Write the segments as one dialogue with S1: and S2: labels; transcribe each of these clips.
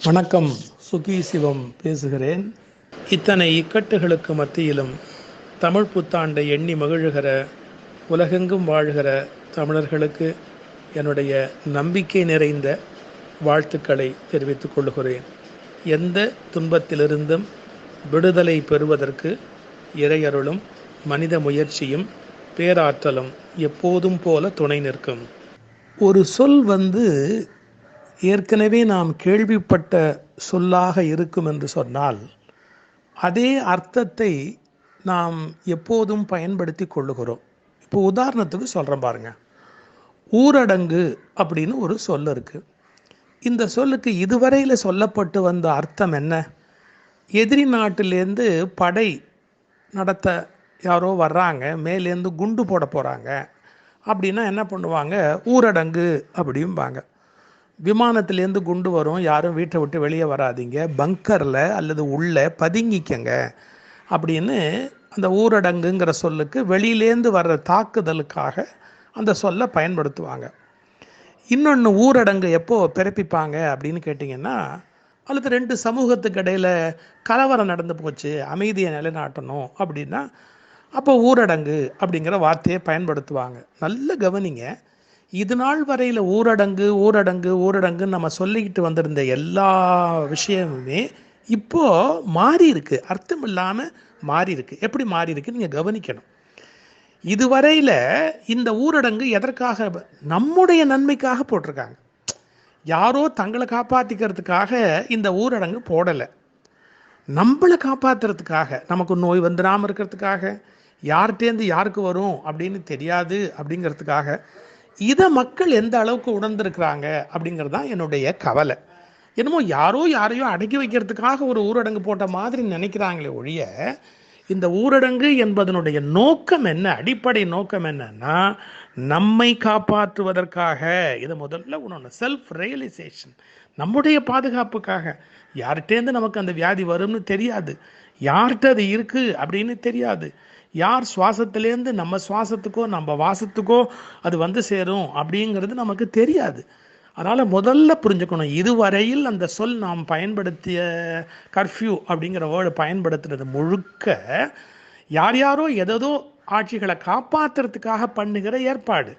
S1: வணக்கம். சுகி சிவம் பேசுகிறேன். இத்தனை இக்கட்டுகளுக்கு மத்தியிலும் தமிழ் புத்தாண்டை எண்ணி மகிழ்கிற உலகெங்கும் வாழ்கிற தமிழர்களுக்கு என்னுடைய நம்பிக்கை நிறைந்த வாழ்த்துக்களை தெரிவித்துக் கொள்கிறேன். எந்த துன்பத்திலிருந்தும் விடுதலை பெறுவதற்கு இறையருளும் மனித முயற்சியும் பேராற்றலும் எப்போதும் போல துணை நிற்கும். ஒரு சொல் ஏற்கனவே நாம் கேள்விப்பட்ட சொல்லாக இருக்கும் என்று சொன்னால் அதே அர்த்தத்தை நாம் எப்போதும் பயன்படுத்தி கொள்ளுகிறோம். இப்போ உதாரணத்துக்கு சொல்கிறேன் பாருங்க. ஊரடங்கு அப்படின்னு ஒரு சொல் இருக்குது. இந்த சொல்லுக்கு இதுவரையில் சொல்லப்பட்டு வந்த அர்த்தம் என்ன? எதிரி நாட்டிலேருந்து படை நடத்த யாரோ வர்றாங்க, மேலேருந்து குண்டு போட போகிறாங்க அப்படின்னா என்ன பண்ணுவாங்க? ஊரடங்கு அப்படிம்பாங்க. விமானத்திலேருந்து குண்டு வரும், யாரும் வீட்டை விட்டு வெளியே வராதிங்க, பங்கரில் அல்லது உள்ளே பதுங்கிக்கங்க அப்படின்னு அந்த ஊரடங்குங்கிற சொல்லுக்கு வெளியிலேருந்து வர்ற தாக்குதலுக்காக அந்த சொல்லை பயன்படுத்துவாங்க. இன்னொன்று, ஊரடங்கு எப்போ பிறப்பிப்பாங்க அப்படின்னு கேட்டிங்கன்னா, அல்லது ரெண்டு சமூகத்துக்கு இடையில் கலவரம் நடந்து போச்சு, அமைதியை நிலைநாட்டணும் அப்படின்னா அப்போ ஊரடங்கு அப்படிங்கிற வார்த்தையை பயன்படுத்துவாங்க. நல்ல கவனிங்க. இது நாள் வரையில் ஊரடங்கு ஊரடங்கு ஊரடங்குன்னு நம்ம சொல்லிக்கிட்டு வந்திருந்த எல்லா விஷயமுமே இப்போ மாறி இருக்கு, அர்த்தம் இல்லாமல் மாறி இருக்கு. எப்படி மாறி இருக்கு நீங்கள் கவனிக்கணும். இதுவரையில் இந்த ஊரடங்கு எதற்காக? நம்முடைய நன்மைக்காக போட்டிருக்காங்க. யாரோ தங்களை காப்பாற்றிக்கிறதுக்காக இந்த ஊரடங்கு போடலை. நம்மளை காப்பாற்றுறதுக்காக, நமக்கு நோய் வந்துடாமல் இருக்கிறதுக்காக, யார்கிட்டேருந்து யாருக்கு வரும் அப்படின்னு தெரியாது அப்படிங்கிறதுக்காக இதை மக்கள் எந்த அளவுக்கு உணர்ந்திருக்கிறாங்க அப்படிங்கிறது தான் என்னுடைய கவலை. என்னமோ யாரையோ அடக்கி வைக்கிறதுக்காக ஒரு ஊரடங்கு போட்ட மாதிரி நினைக்கிறாங்களே ஒழிய, இந்த ஊரடங்கு என்பதனுடைய நோக்கம் என்ன? அடிப்படை நோக்கம் என்னன்னா, நம்மை காப்பாற்றுவதற்காக. இதை முதல்ல ஒன்று செல்ஃப் ரியலைசேஷன், நம்முடைய பாதுகாப்புக்காக. யார்கிட்டேருந்து நமக்கு அந்த வியாதி வரும்னு தெரியாது, யார்கிட்ட அது இருக்குது அப்படின்னு தெரியாது, யார் சுவாசத்திலேருந்து நம்ம சுவாசத்துக்கோ நம்ம வாசத்துக்கோ அது வந்து சேரும் அப்படிங்கிறது நமக்கு தெரியாது. அதனால் முதல்ல புரிஞ்சுக்கணும், இதுவரையில் அந்த சொல் நாம் பயன்படுத்திய கர்ஃப்யூ அப்படிங்கிற வேர்டு பயன்படுத்துறது முழுக்க யாரோ எதோ ஆட்சிகளை காப்பாற்றுறதுக்காக பண்ணுகிற ஏற்பாடு.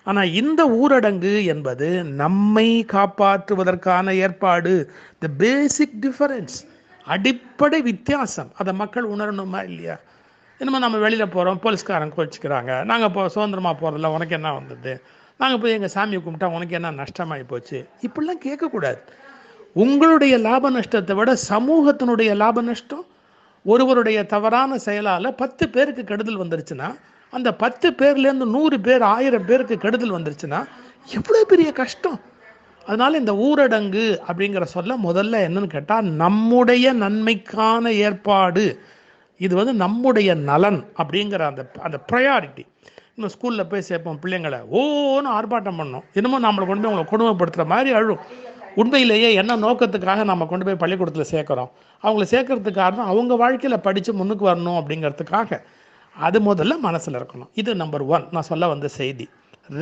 S1: ஆனால் இந்த ஊரடங்கு என்பது நம்மை காப்பாற்றுவதற்கான ஏற்பாடு. த பேசிக் டிஃபரன்ஸ், அடிப்படை வித்தியாசம். அதை மக்கள் உணரணுமா இல்லையா? என்னமோ நம்ம வெளியில் போகிறோம், போலீஸ்காரங்க கோச்சிக்கிறாங்க, நாங்கள் இப்போ சுதந்திரமாக போகிறதில்ல, உனக்கு என்ன வந்தது, நாங்கள் போய் எங்கள் சாமியை கும்பிட்டா உனக்கு என்ன நஷ்டமாகி போச்சு, இப்படிலாம் கேட்கக்கூடாது. உங்களுடைய லாப நஷ்டத்தை விட சமூகத்தினுடைய லாப நஷ்டம். ஒருவருடைய தவறான செயலால் 10 பேருக்கு கெடுதல் வந்துருச்சுன்னா, அந்த 10 பேர்லேருந்து 100 பேர் 1000 பேருக்கு கெடுதல் வந்துருச்சுன்னா எவ்வளோ பெரிய கஷ்டம். அதனால் இந்த ஊரடங்கு அப்படிங்கிற சொல்ல முதல்ல என்னன்னு கேட்டால், நம்முடைய நன்மைக்கான ஏற்பாடு. இது நம்முடைய நலன் அப்படிங்கிற அந்த ப்ரையாரிட்டி. இன்னும் ஸ்கூலில் போய் சேர்ப்போம் பிள்ளைங்களை, ஓன்னு ஆர்ப்பாட்டம் பண்ணோம், என்னமோ நம்மளை கொண்டு போய் அவங்களை கொடுமைப்படுத்துகிற மாதிரி அழும். உண்மையிலேயே என்ன நோக்கத்துக்காக நம்ம கொண்டு போய் பள்ளிக்கூடத்தில் சேர்க்குறோம்? அவங்கள சேர்க்கறதுக்கு காரணம் அவங்க வாழ்க்கையில் படித்து முன்னுக்கு வரணும் அப்படிங்கிறதுக்காக. அது முதல்ல மனசில் இருக்கணும். இது நம்பர் 1 நான் சொல்ல வந்த செய்தி.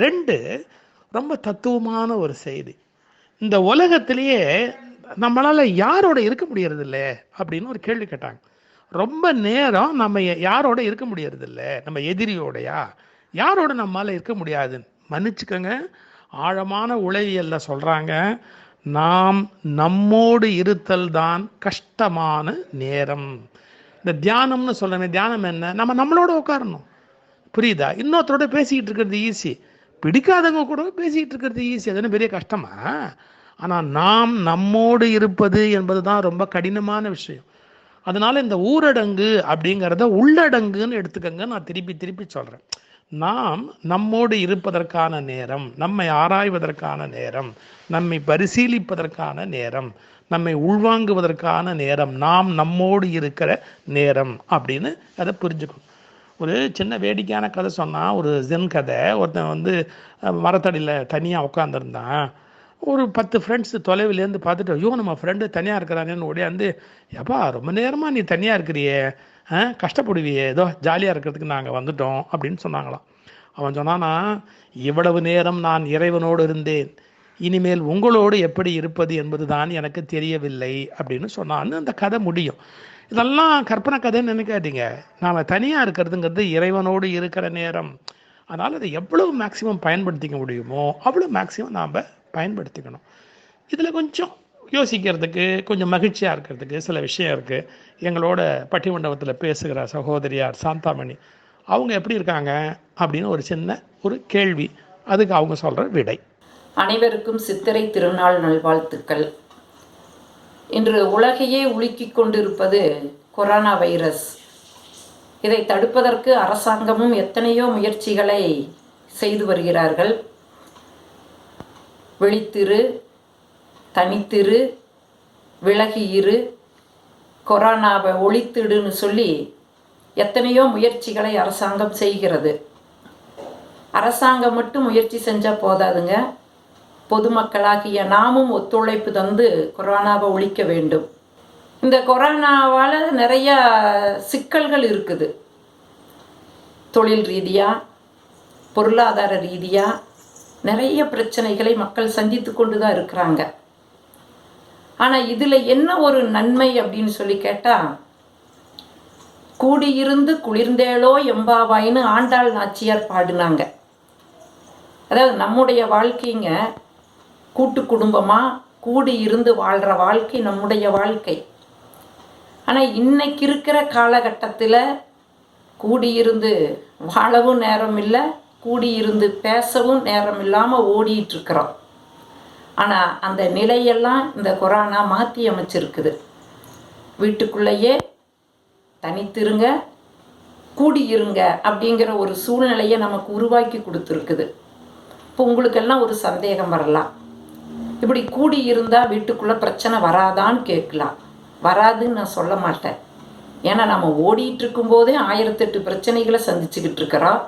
S1: 2, ரொம்ப தத்துவமான ஒரு செய்தி. இந்த உலகத்திலேயே நம்மளால் யாரோட இருக்க முடியறதில்ல அப்படின்னு ஒரு கேள்வி கேட்டாங்க. ரொம்ப நேரம் நம்ம யாரோட இருக்க முடியறதில்ல, நம்ம எதிரியோடையா? யாரோட நம்மளால் இருக்க முடியாதுன்னு மன்னிச்சுக்கோங்க. ஆழமான உளவியல்ல சொல்கிறாங்க, நாம் நம்மோடு இருத்தல் தான் கஷ்டமான நேரம். இந்த தியானம்னு சொல்கிறேன். தியானம் என்ன? நம்மளோட உட்காரணும், புரியுதா? இன்னொருத்தரோட பேசிக்கிட்டு இருக்கிறது ஈஸி, பிடிக்காதவங்க கூட பேசிக்கிட்டு இருக்கிறது ஈஸி, அது என்ன பெரிய கஷ்டமா? ஆனால் நாம் நம்மோடு இருப்பது என்பது தான் ரொம்ப கடினமான விஷயம். அதனால் இந்த ஊரடங்கு அப்படிங்கிறத உள்ளடங்குன்னு எடுத்துக்கங்க. நான் திருப்பி சொல்கிறேன். நாம் நம்மோடு இருப்பதற்கான நேரம், நம்மை ஆராய்வதற்கான நேரம், நம்மை பரிசீலிப்பதற்கான நேரம், நம்மை உள்வாங்குவதற்கான நேரம், நாம் நம்மோடு இருக்கிற நேரம் அப்படின்னு அதை புரிஞ்சுக்கணும். ஒரு சின்ன வேடிக்கையான கதை சொன்னால், ஒரு ஜென் கதை. ஒருத்தன் மரத்தடியில் தனியாக உட்காந்துருந்தான். ஒரு 10 ஃப்ரெண்ட்ஸ் தொலைவிலேருந்து பார்த்துட்டு, ஐயோ நம்ம ஃப்ரெண்டு தனியாக இருக்கிறானேன்னு ஓடியாந்து, எப்பா ரொம்ப நேரமாக நீ தனியாக இருக்கிறியே, கஷ்டப்படுவியே, ஏதோ ஜாலியாக இருக்கிறதுக்கு நாங்கள் வந்துட்டோம் அப்படின்னு சொன்னாங்களாம். அவன் சொன்னானா, இவ்வளவு நேரம் நான் இறைவனோடு இருந்தேன், இனிமேல் உங்களோடு எப்படி இருப்பது என்பது தான் எனக்கு தெரியவில்லை அப்படின்னு சொன்னான்னு அந்த கதை முடியும். இதெல்லாம் கற்பனை கதைன்னு நினைக்காதீங்க. நாம் தனியாக இருக்கிறதுங்கிறது இறைவனோடு இருக்கிற நேரம். அதனால் அதை எவ்வளோ மேக்ஸிமம் பயன்படுத்திக்க முடியுமோ அவ்வளோ மேக்ஸிமம் நாம் பயன்படுத்திக்கணும். இதில் கொஞ்சம் யோசிக்கிறதுக்கு, கொஞ்சம் மகிழ்ச்சியாக இருக்கிறதுக்கு சில விஷயம் இருக்குது. எங்களோட பட்டிமண்டபத்தில் பேசுகிற சகோதரியார் சாந்தாமணி அவங்க எப்படி இருக்காங்க அப்படின்னு ஒரு கேள்வி, அதுக்கு அவங்க சொல்கிற விடை.
S2: அனைவருக்கும் சித்திரை திருநாள் நல்வாழ்த்துக்கள். இன்று உலகையே உலுக்கிக் கொண்டிருப்பது கொரோனா வைரஸ். இதை தடுப்பதற்கு அரசாங்கமும் எத்தனையோ முயற்சிகளை செய்து வருகிறார்கள். விழித்திரு, தனித்திரு, விலகியிரு, கொரோனாவை ஒழித்திடுன்னு சொல்லி எத்தனையோ முயற்சிகளை அரசாங்கம் செய்கிறது. அரசாங்கம் மட்டும் முயற்சி செஞ்சால் போதாதுங்க. பொதுமக்களாகிய நாமும் ஒத்துழைப்பு தந்து கொரோனாவை ஒழிக்க வேண்டும். இந்த கொரோனாவால் நிறைய சிக்கல்கள் இருக்குது. தொழில் ரீதியாக, பொருளாதார ரீதியாக நிறைய பிரச்சனைகளை மக்கள் சந்தித்து கொண்டு தான் இருக்கிறாங்க. ஆனால் இதில் என்ன ஒரு நன்மை அப்படின்னு சொல்லி கேட்டால், கூடியிருந்து குளிர்ந்தேளோ எம்பாவாயின்னு ஆண்டாள் நாச்சியார் பாடினாங்க. அதாவது நம்முடைய வாழ்க்கைங்க கூட்டு குடும்பமாக கூடி இருந்து வாழ்கிற வாழ்க்கை நம்முடைய வாழ்க்கை. ஆனால் இன்னைக்கு இருக்கிற காலகட்டத்தில் கூடியிருந்து வாழவும் நேரம் இல்லை, கூடியிருந்து பேசவும் நேரம் இல்லாமல் ஓடிட்டுருக்குறோம். ஆனால் அந்த நிலையெல்லாம் இந்த கொரோனா மாற்றி அமைச்சிருக்குது. வீட்டுக்குள்ளேயே தனித்திருங்க, கூடியிருங்க அப்படிங்கிற ஒரு சூழ்நிலையை நமக்கு உருவாக்கி கொடுத்துருக்குது. இப்போ உங்களுக்கெல்லாம் ஒரு சந்தேகம் வரலாம், இப்படி கூடி இருந்தால் வீட்டுக்குள்ளே பிரச்சனை வராதான்னு கேட்கலாம். வராதுன்னு நான் சொல்ல மாட்டேன். ஏன்னா நம்ம ஓடிட்டு இருக்கும்போதே 1008 பிரச்சனைகளை சந்திச்சுக்கிட்டு இருக்கிறோம்.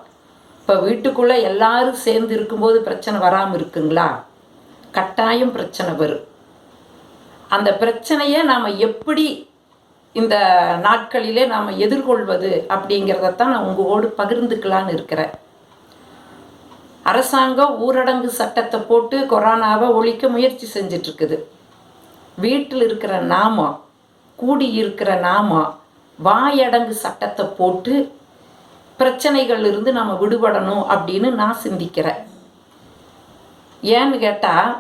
S2: இப்போ வீட்டுக்குள்ளே எல்லாரும் சேர்ந்து இருக்கும்போது பிரச்சனை வராமல் இருக்குங்களா? கட்டாயம் பிரச்சனை வரும். அந்த பிரச்சனையை நாம் எப்படி இந்த நாட்களிலே நாம் எதிர்கொள்வது அப்படிங்கிறதான் நான் உங்களோடு பகிர்ந்துக்கலான்னு இருக்கிறேன். அரசாங்கம் ஊரடங்கு சட்டத்தை போட்டு கொரோனாவை ஒழிக்க முயற்சி செஞ்சிட்ருக்குது. வீட்டில் இருக்கிற நாம, கூடி இருக்கிற நாம வாயடங்கு சட்டத்தை போட்டு பிரச்சனைகள் இருந்து நம்ம விடுபடணும் அப்படின்னு நான் சிந்திக்கிறேன். ஏன்னு கேட்டால்,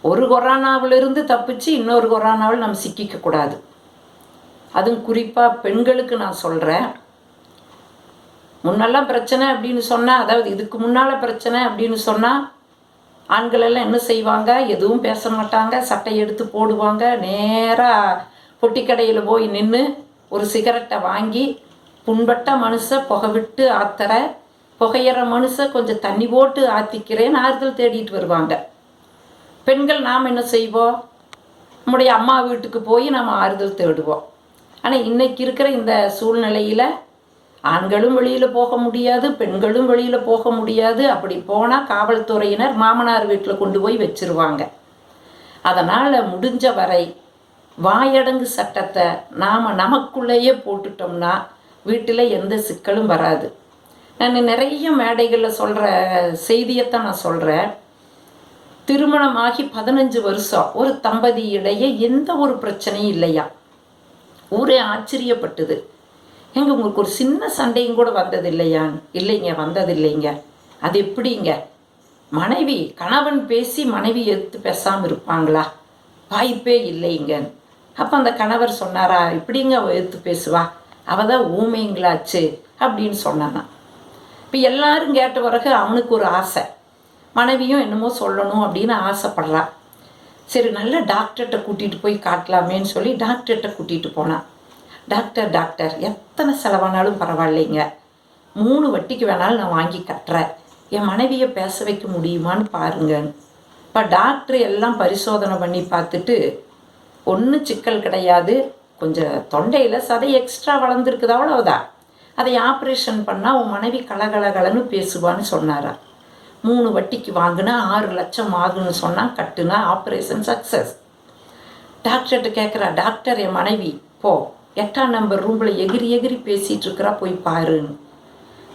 S2: ஒரு கொரோனாவிலிருந்து தப்பிச்சு இன்னொரு கொரோனாவில் நம்ம சிக்கிக்கக்கூடாது. அதுவும் குறிப்பாக பெண்களுக்கு நான் சொல்கிறேன். முன்னெல்லாம் பிரச்சனை அப்படின்னு சொன்னால், அதாவது இதுக்கு முன்னால் பிரச்சனை அப்படின்னு சொன்னால் ஆண்கள் எல்லாம் என்ன செய்வாங்க? எதுவும் பேச மாட்டாங்க, சட்டை எடுத்து போடுவாங்க, நேராக பொட்டிக்கடையில் போய் நின்று ஒரு சிகரெட்டை வாங்கி, புண்பட்ட மனுஷன் புகை விட்டு ஆத்தற, புகையிற மனுஷன் கொஞ்சம் தண்ணி போட்டு ஆற்றிக்கிறேன்னு ஆறுதல் தேடிட்டு வருவாங்க. பெண்கள் நாம் என்ன செய்வோம்? நம்முடைய அம்மா வீட்டுக்கு போய் நாம் ஆறுதல் தேடுவோம். ஆனால் இன்றைக்கி இருக்கிற இந்த சூழ்நிலையில் ஆண்களும் வெளியில் போக முடியாது, பெண்களும் வெளியில் போக முடியாது. அப்படி போனால் காவல்துறையினர் மாமனார் வீட்டில் கொண்டு போய் வச்சிருவாங்க. அதனால் முடிஞ்ச வரை வாயடங்கு சட்டத்தை நாம் நமக்குள்ளேயே போட்டுட்டோம்னா வீட்டில் எந்த சிக்கலும் வராது. நான் நிறைய மேடைகளில் சொல்கிற செய்தியைத்தான் நான் சொல்கிறேன். திருமணமாகி 15 வருஷம் ஒரு தம்பதியிடையே எந்த ஒரு பிரச்சனையும் இல்லையா? ஊரே ஆச்சரியப்பட்டது. எங்க உங்களுக்கு ஒரு சின்ன சண்டையும் கூட வந்தது இல்லையான்னு? இல்லைங்க, வந்ததில்லைங்க. அது எப்படிங்க? மனைவி கணவன் பேசி மனைவி எதிர்த்து பேசாமல் இருப்பாங்களா? வாய்ப்பே இல்லைங்க. அப்போ அந்த கணவர் சொன்னாரா, இப்படிங்க எதிர்த்து பேசுவா, அவள் தான் ஊமைங்களாச்சு அப்படின்னு சொன்னானா. இப்போ எல்லாரும் கேட்ட பிறகு அவனுக்கு ஒரு ஆசை, மனைவியும் என்னமோ சொல்லணும் அப்படின்னு ஆசைப்படுறா. சரி, நல்ல டாக்டர்கிட்ட கூட்டிகிட்டு போய் காட்டலாமேன்னு சொல்லி டாக்டர்கிட்ட கூட்டிகிட்டு போனான். டாக்டர் எத்தனை செலவானாலும் பரவாயில்லைங்க, 3 வட்டிக்கு வேணாலும் நான் வாங்கி கட்டுறேன், என் மனைவியை பேச வைக்க முடியுமான்னு பாருங்கன்னு. இப்போ டாக்டர் எல்லாம் பரிசோதனை பண்ணி பார்த்துட்டு, ஒன்றும் சிக்கல் கிடையாது, கொஞ்சம் தொண்டையில் சதை எக்ஸ்ட்ரா வளர்ந்துருக்குது, அவ்வளோதான், அதை ஆப்ரேஷன் பண்ணால் உன் மனைவி கலகலகலன்னு பேசுவான்னு சொன்னாரா. 3 வட்டிக்கு வாங்கினா 6 லட்சம் ஆகுன்னு சொன்னால் கட்டுனா ஆப்ரேஷன் சக்ஸஸ். டாக்டர்கிட்ட கேட்குறா, டாக்டர் என் மனைவி போ 8ஆம் நம்பர் ரூமில் எகிரி எகிரி பேசிகிட்டு இருக்கிறா, போய் பாருன்னு.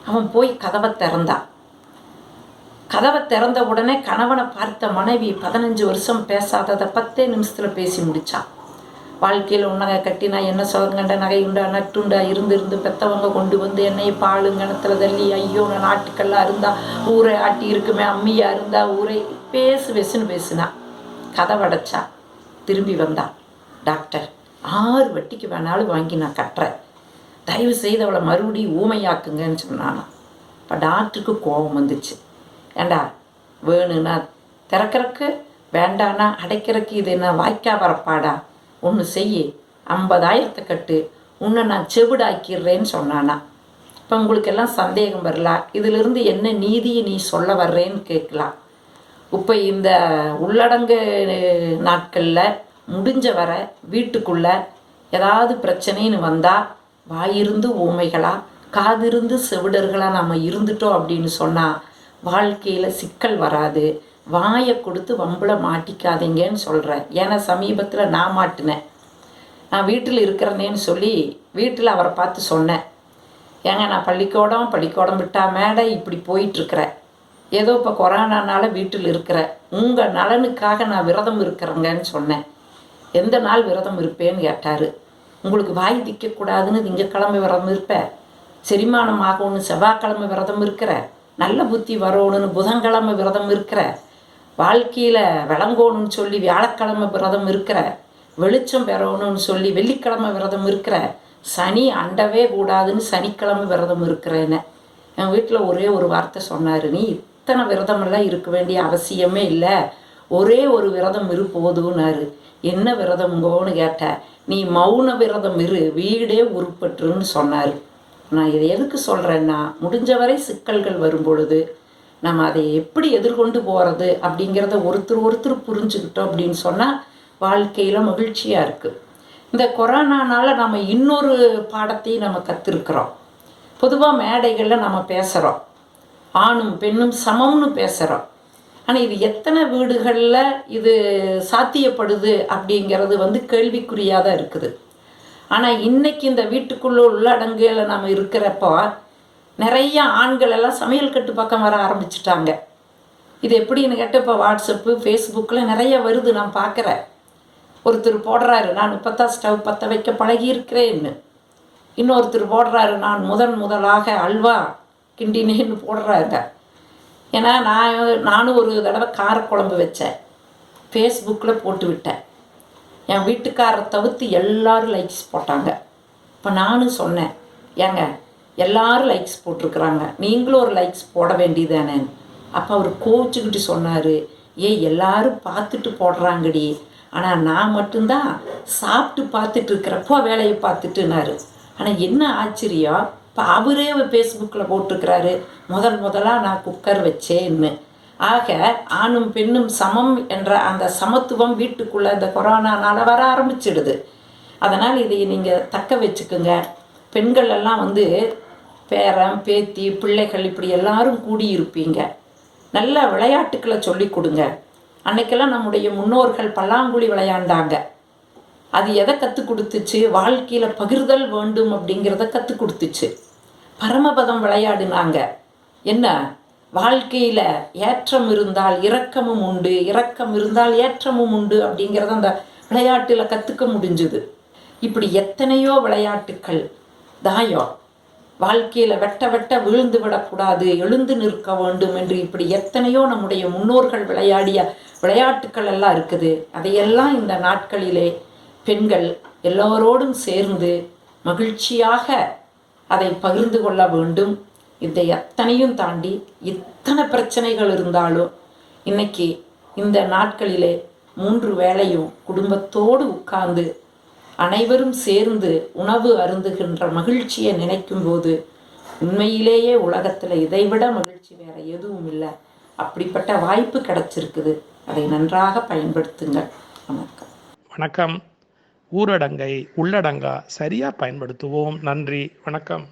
S2: அவன் போய் கதவை திறந்தான். கதவை திறந்த உடனே கணவனை பார்த்த மனைவி 15 வருஷம் பேசாததை 10 நிமிஷத்தில் பேசி முடிச்சா. வாழ்க்கையில் உன்னகை கட்டி நான் என்ன சுகங்கண்ட நகை உண்டா நட்டுண்டா இருந்து பெற்றவங்க கொண்டு வந்து என்னை பாலு கிணத்துல தள்ளி ஐயோ நான் நாட்டுக்கெல்லாம் இருந்தா ஊரை ஆட்டி இருக்குமே அம்மியா இருந்தா ஊரை பேசுன்னு பேசுனா. கதவடைச்சா. திரும்பி வந்தா. டாக்டர் 6 வட்டிக்கு வேணாலும் வாங்கி நான் கட்டுறேன், தயவு செய்து அவளை மறுபடியும் ஊமையாக்குங்கன்னு சொன்னானா. இப்போ டாக்டருக்கு கோபம் வந்துச்சு. ஏண்டா வேணும்னா திறக்கிறக்கு, வேண்டானா அடைக்கிறக்கு, இது என்ன வாய்க்கா வரப்பாடா, ஒன்று செய்ய 50,000 கட்டு, உன்னை நான் செவிடாக்கிடுறேன்னு சொன்னானா. இப்போ உங்களுக்கெல்லாம் சந்தேகம் வரலாம், இதிலிருந்து என்ன நீதியை நீ சொல்ல வர்றேன்னு கேட்கலாம். இப்போ இந்த உள்ளடங்கு நாட்களில் முடிஞ்ச வர வீட்டுக்குள்ளே ஏதாவது பிரச்சனைன்னு வந்தால் வாயிருந்து ஊமைகளா காதிருந்து செவிடர்களாக நம்ம இருந்துட்டோம் அப்படின்னு சொன்னால் வாழ்க்கையில் சிக்கல் வராது. வாயை கொடுத்து வம்பில் மாட்டிக்காதீங்கன்னு சொல்கிறேன். ஏன்னா சமீபத்தில் நான் மாட்டினேன். நான் வீட்டில் இருக்கிறேனேன்னு சொல்லி வீட்டில் அவரை பார்த்து சொன்னேன், ஏங்க நான் பள்ளிக்கூடம் விட்டா மேடை இப்படி போயிட்டுருக்கிறேன், ஏதோ இப்போ கொரோனானால வீட்டில் இருக்கிறேன், உங்கள் நலனுக்காக நான் விரதம் இருக்கிறேங்கன்னு சொன்னேன். எந்த நாள் விரதம் இருப்பேன்னு கேட்டார். உங்களுக்கு வாய் திக்கக்கூடாதுன்னு திங்கக்கிழமை விரதம் இருப்பேன், செரிமானம் ஆகும்னு செவ்வாய்க்கிழமை விரதம் இருக்கிற, நல்ல புத்தி வரணும்னு புதன்கிழமை விரதம் இருக்கிற, வாழ்க்கையில் விளங்கணும்னு சொல்லி வியாழக்கிழமை விரதம் இருக்கிற, வெளிச்சம் பெறணும்னு சொல்லி வெள்ளிக்கிழமை விரதம் இருக்கிற, சனி அண்டவே கூடாதுன்னு சனிக்கிழமை விரதம் இருக்கிறேன்னு. என் வீட்டில் ஒரே ஒரு வார்த்தை சொன்னார், நீ இத்தனை விரதமெல்லாம் இருக்க வேண்டிய அவசியமே இல்லை, ஒரே ஒரு விரதம் இரு போதும்னாரு. என்ன விரதம்ங்கோன்னு கேட்டேன். நீ மௌன விரதம் இரு, வீடே உருப்பட்டுருன்னு சொன்னார். நான் இதை எதுக்கு சொல்கிறேன்னா, முடிஞ்ச வரை சிக்கல்கள் வரும் பொழுது நம்ம அதை எப்படி எதிர்கொண்டு போகிறது அப்படிங்கிறத ஒருத்தர் புரிஞ்சுக்கிட்டோம் அப்படின்னு சொன்னால் வாழ்க்கையில் மகிழ்ச்சியாக இருக்குது. இந்த கொரோனானால் நம்ம இன்னொரு பாடத்தையும் நம்ம கற்றுருக்குறோம். பொதுவாக மேடைகளில் நம்ம பேசுகிறோம், ஆணும் பெண்ணும் சமம்னு பேசுகிறோம். ஆனால் இது எத்தனை வீடுகளில் இது சாத்தியப்படுது அப்படிங்கிறது கேள்விக்குறியாக தான் இருக்குது. ஆனால் இன்றைக்கி இந்த வீட்டுக்குள்ளே உள்ளடங்குல நம்ம இருக்கிறப்போ நிறைய ஆண்கள் எல்லாம் சமையல் கட்டு பக்கம் வர ஆரம்பிச்சிட்டாங்க. இது எப்படின்னு கேட்டால் இப்போ வாட்ஸ்அப்பு ஃபேஸ்புக்கில் நிறைய வருது, நான் பார்க்குறேன். ஒருத்தர் போடுறாரு, நான் இப்போ தான் ஸ்டவ் பற்ற வைக்க பழகியிருக்கிறேன்னு. இன்னொருத்தர் போடுறாரு, நான் முதலாக அல்வா கிண்டினேன்னு போடுறாங்க. ஏன்னா நானும் ஒரு தடவை காரக்குழம்பு வச்சேன், ஃபேஸ்புக்கில் போட்டு விட்டேன். என் வீட்டுக்காரரை தவிர்த்து எல்லோரும் லைக்ஸ் போட்டாங்க. இப்போ நானும் சொன்னேன், ஏங்க எல்லோரும் லைக்ஸ் போட்டிருக்குறாங்க, நீங்களும் ஒரு லைக்ஸ் போட வேண்டியதானேன்னு. அப்போ அவர் கோச்சிக்கிட்டு சொன்னார், எல்லாரும் பார்த்துட்டு போடுறாங்கடி, ஆனால் நான் மட்டும்தான் சாப்பிட்டு பார்த்துட்டு இருக்கிறப்போ வேலையை பார்த்துட்டுனாரு. ஆனால் என்ன ஆச்சரியம், இப்போ அவரே ஃபேஸ்புக்கில் போட்டிருக்கிறாரு, முதலாக நான் குக்கர் வச்சேன்னு. ஆக ஆணும் பெண்ணும் சமம் என்ற அந்த சமத்துவம் வீட்டுக்குள்ளே இந்த கொரோனானால் வர ஆரம்பிச்சிடுது. அதனால் இதை நீங்கள் தக்க வச்சுக்குங்க. பெண்கள் எல்லாம் பேரன் பேத்தி பிள்ளைகள் இப்படி எல்லாரும் கூடியிருப்பீங்க, நல்ல விளையாட்டுக்களை சொல்லி கொடுங்க. அன்னைக்கெல்லாம் நம்முடைய முன்னோர்கள் பல்லாங்குழி விளையாண்டாங்க. அது எதை கற்றுக் கொடுத்துச்சு, வாழ்க்கையில் பகிர்தல் வேண்டும் அப்படிங்கிறத கற்றுக் கொடுத்துச்சு. பரமபதம் விளையாடினாங்க. என்ன, வாழ்க்கையில் ஏற்றம் இருந்தால் இரக்கமும் உண்டு, இரக்கம் இருந்தால் ஏற்றமும் உண்டு அப்படிங்கிறத அந்த விளையாட்டில் கற்றுக்க முடிஞ்சுது. இப்படி எத்தனையோ விளையாட்டுக்கள், தாயம், வாழ்க்கையில் வெட்ட விழுந்து விடக்கூடாது, எழுந்து நிற்க வேண்டும் என்று இப்படி எத்தனையோ நம்முடைய முன்னோர்கள் விளையாடிய விளையாட்டுக்கள் எல்லாம் இருக்குது. அதையெல்லாம் இந்த நாட்களிலே பெண்கள் எல்லோரோடும் சேர்ந்து மகிழ்ச்சியாக அதை பகிர்ந்து கொள்ள வேண்டும். இதை எத்தனையும் தாண்டி இத்தனை பிரச்சனைகள் இருந்தாலும் இன்னைக்கு இந்த நாட்களிலே 3 வேளையும் குடும்பத்தோடு உட்கார்ந்து அனைவரும் சேர்ந்து உணவு அருந்துகின்ற மகிழ்ச்சியை நினைக்கும் போது உண்மையிலேயே உலகத்தில் இதைவிட மகிழ்ச்சி வேற எதுவும் இல்லை. அப்படிப்பட்ட வாய்ப்பு கிடைச்சிருக்குது, அதை நன்றாக பயன்படுத்துங்கள். வணக்கம்.
S1: வணக்கம். ஊரடங்கை உள்ளடங்கா சரியாக பயன்படுத்துவோம். நன்றி. வணக்கம்.